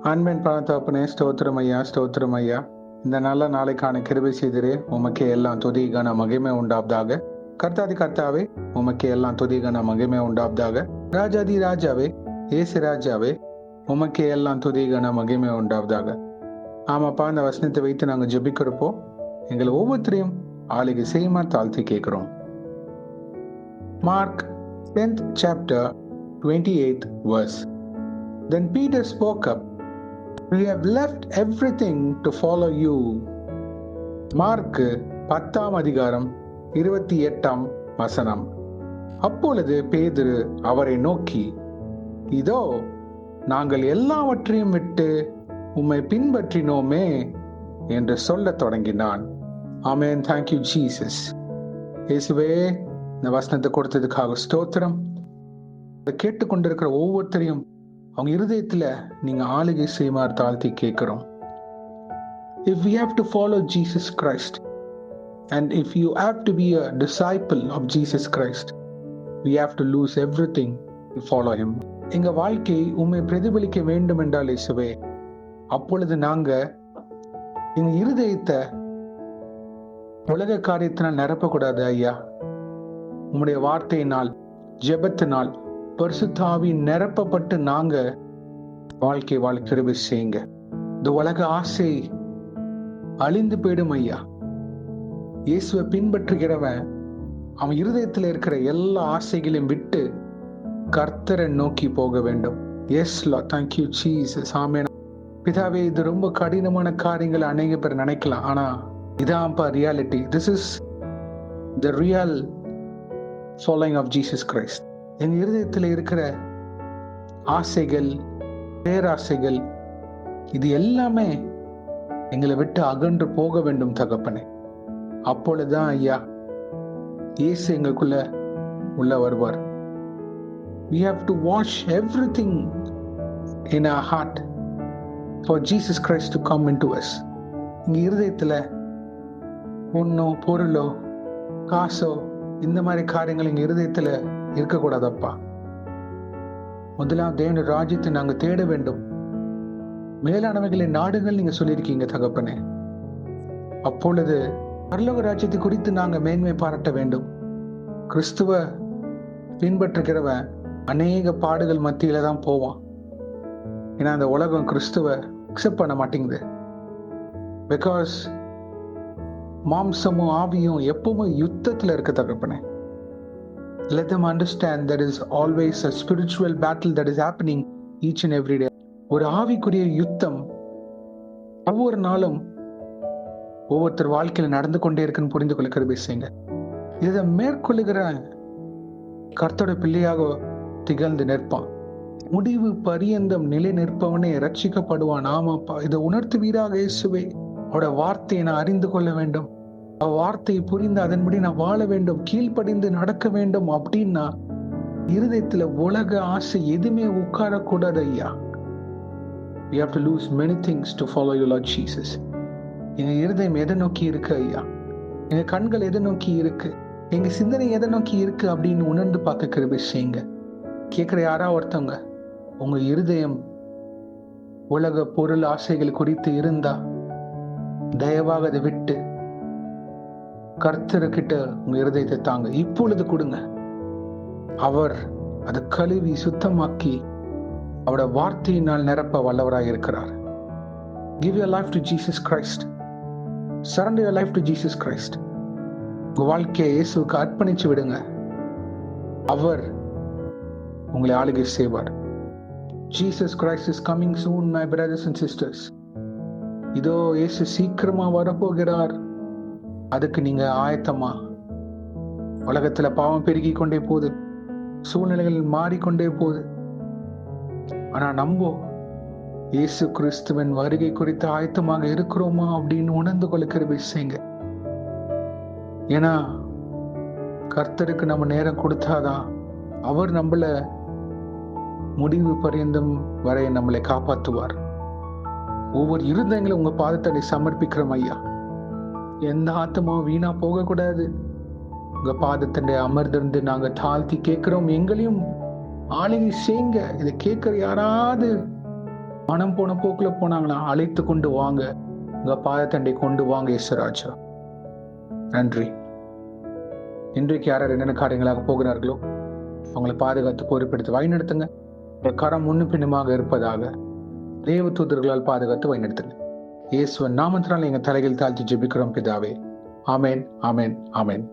அன்பின் பணத்தகப்பனே, ஸ்தோத்திரம் ஐயா, ஸ்தோத்திரம் ஐயா. இந்த நல்ல நாளைக்கான கிருபை செய்திரே, உமக்கே எல்லாம் துதி கன மகிமை உண்டாவதாக. கர்த்தாதி கர்த்தாவே, உமக்கே எல்லாம் துதி கன மகிமை உண்டாவதாக. ராஜாதி ராஜாவே, ஏசு ராஜாவே, உமக்கே எல்லாம் துதி கன மகிமை உண்டாவதாக. ஆமாப்பா, இந்த வசனத்தை வைத்து நாங்கள் ஜெபிக்கிறப்போ எங்களை ஒவ்வொருத்தரையும் ஆளுகை செய்யுமா தாழ்த்தி கேட்கிறோம். Mark 10th chapter 28th verse. Then Peter spoke up. We have left everything to follow you. Mark 10ஆம் அதிகாரம் 28ஆம் வசனம். அப்பொழுது பேதுரு அவரை நோக்கி, இதோ நாங்கள் எல்லாவற்றையும் விட்டு உம்மை பின்பற்றினோமே என்று சொல்லத் தொடங்கினான். ஆமென். Thank you Jesus. இயேசுவே, இந்த வசனத்தை கொடுத்ததுக்காக ஸ்தோத்திரம். அதை கேட்டுக்கொண்டிருக்கிற ஒவ்வொருத்தரையும் அவங்க இருதயத்துல நீங்க ஆளுகை செய்யுமாறு தாழ்த்தி கேட்கிறோம். If we have to follow Jesus Christ and if you have to be a disciple of Jesus Christ, we have to lose everything to follow him. எங்க வாழ்க்கை உம்மை பிரதிபலிக்க வேண்டும் என்றால் இயேசுவே, அப்பொழுது நாங்க எங்க இருதயத்தை உலக காரியத்தினால் நிரப்பக்கூடாது ஐயா. உம்முடைய வார்த்தையினால், ஜெபத்தினால், பரிசுத்த ஆவியின் நிரப்பப்பட்டு நாங்க வாழ்க்கை வாழ கிருபை செய்யுங்க. இந்த உலக ஆசை அழிந்து போயிடும் ஐயா. இயேசுவை பின்பற்றுகிறவன் அவன் இருதயத்தில் இருக்கிற எல்லா ஆசைகளையும் விட்டு கர்த்தரை நோக்கி போக வேண்டும். Yes Lord, thank you Jesus. ஆமென். பிதாவே, இது ரொம்ப கடினமான காரியங்களை அநேக பேர் நினைக்கலாம். ஆனா இதான்ப்பா reality. This is the real following of Jesus Christ. என் இருதயத்தில் இருக்கிற ஆசைகள், பேராசைகள், இது எல்லாமே எங்களை விட்டு அகன்று போக வேண்டும் தகப்பனே. அப்பொழுதுதான் ஐயா இயேசு எங்களுக்குள்ள உள்ள வருவார். We have to wash everything in our heart for Jesus Christ to come into us. இங்க இருதயத்துல பொண்ணோ, பொருளோ, காசோ, இந்த மாதிரி காரியங்கள் எங்க இருதயத்துல இருக்கக்கூடாதப்பா. முதலாம் தேவனுடைய ராஜ்யத்தை நாங்க தேட வேண்டும். மேலானவைகளின் நாடுகள் நீங்க சொல்லியிருக்கீங்க தகப்பனே. அப்பொழுது பரலோக ராஜ்யத்தை குறித்து நாங்க மேன்மை பாராட்ட வேண்டும். கிறிஸ்துவ பின்பற்றுகிறவன் அநேக பாடுகள் மத்தியில தான் போவான். ஏன்னா அந்த உலகம் கிறிஸ்துவ அக்செப்ட் பண்ண மாட்டேங்குது. பிகாஸ் மாம்சமும் ஆவியும் எப்பவுமே யுத்தத்துல இருக்க தகப்பனே. Let them understand there is always a spiritual battle that is happening each and every day. ஒரு ஆவிக்குரிய யுத்தம் ஒவ்வொரு நாளும் ஒவ்வொருத்தர் வாழ்க்கையில நடந்து கொண்டே இருக்குன்னு புரிந்து கொள்ள கிருபை செய்யுங்க. இதை மேற்கொள்ளுகிற கர்த்தருடைய பிள்ளையாக திகழ்ந்து நிற்பான். முடிவு பரியந்தம் நிலை நிற்பவனே ரட்சிக்கப்படுவான். ஆமாப்பா, இதை உணர்த்துவீராக இயேசுவே. அவருடைய வார்த்தையை நான் அறிந்து கொள்ள வேண்டும். வார்த்தையை புரிந்து அதன்படி நான் வாழ வேண்டும், கீழ்ப்படிந்து நடக்க வேண்டும். அப்படின்னா இருதயத்துல உலக ஆசை எதுவுமே உட்காரக்கூடாது ஐயா. We have to lose many things to follow you, Lord Jesus. எங்க இருதயம் எதை நோக்கி இருக்கு ஐயா? எங்க கண்கள் எதை நோக்கி இருக்கு? எங்க சிந்தனை எதை நோக்கி இருக்கு அப்படின்னு உணர்ந்து பார்க்க கிருபை செய்யுங்க. கேட்கிற யாரா ஒருத்தவங்க உங்க இருதயம் உலக பொருள் ஆசைகள் குறித்து இருந்தா தயவாக அதை விட்டு கர்த்தர்கிட்ட உங்க இருதயத்தை தாங்க. இப்பொழுது கொடுங்க. அவர் அதை கழுவி சுத்தமாக்கி அவருடைய வார்த்தையினால் நிரப்ப வல்லவராக இருக்கிறார். Give your life to Jesus Christ. Surrender your life to Jesus Christ. உங்க வாழ்க்கையை இயேசுவுக்கு அர்ப்பணிச்சு விடுங்க. அவர் உங்களை ஆளுகை செய்வார். Jesus Christ is coming soon, my brothers and sisters. இதோ இயேசு சீக்கிரமா வரப்போகிறார். அதுக்கு நீங்க ஆயத்தமா? உலகத்துல பாவம் பெருகி கொண்டே போகுது, சூழ்நிலைகள் மாறிக்கொண்டே போகுது. ஆனா நம்போ இயேசு கிறிஸ்துவின் வருகை குறித்து ஆயத்தமாக இருக்கிறோமா அப்படின்னு உணர்ந்து கொள்ள கிருபை செய்யுங்க. ஏன்னா கர்த்தருக்கு நம்ம நேரம் கொடுத்தாதான் அவர் நம்மள முடிவு பரியந்தம் வரை நம்மளை காப்பாற்றுவார். ஒவ்வொரு இருதயங்களும் உங்க பாதத்தடை சமர்ப்பிக்கிறோம் ஐயா. எந்த ஆத்மாவும் வீணா போக கூடாது. உங்க பாதத்தண்டை அமர்ந்திருந்து நாங்க தாழ்த்தி கேட்கிறோம். எங்களையும் ஆளுகை செய்யுங்க. இதை கேட்கிற யாராவது மனம் போன போக்குல போனாங்கன்னா அழைத்து கொண்டு வாங்க, உங்க பாதத்தண்டை கொண்டு வாங்க இயேசுராஜா. நன்றி. இன்றைக்கு யாரார் என்னென்ன காரியங்களாக போகிறார்களோ அவங்களை பாதுகாத்து பொறுப்பெடுத்து வழிநடத்துங்க. கரம் முன்னும் பின்னுமாக இருப்பதாக தேவ தூதர்களால் பாதுகாத்து வழிநடத்துங்க. இயேசுவின் நாமத்தினால் எங்க தலையில் தாழ்த்தி ஜெபிக்கிறோம் பிதாவே. ஆமேன், ஆமேன், ஆமேன்.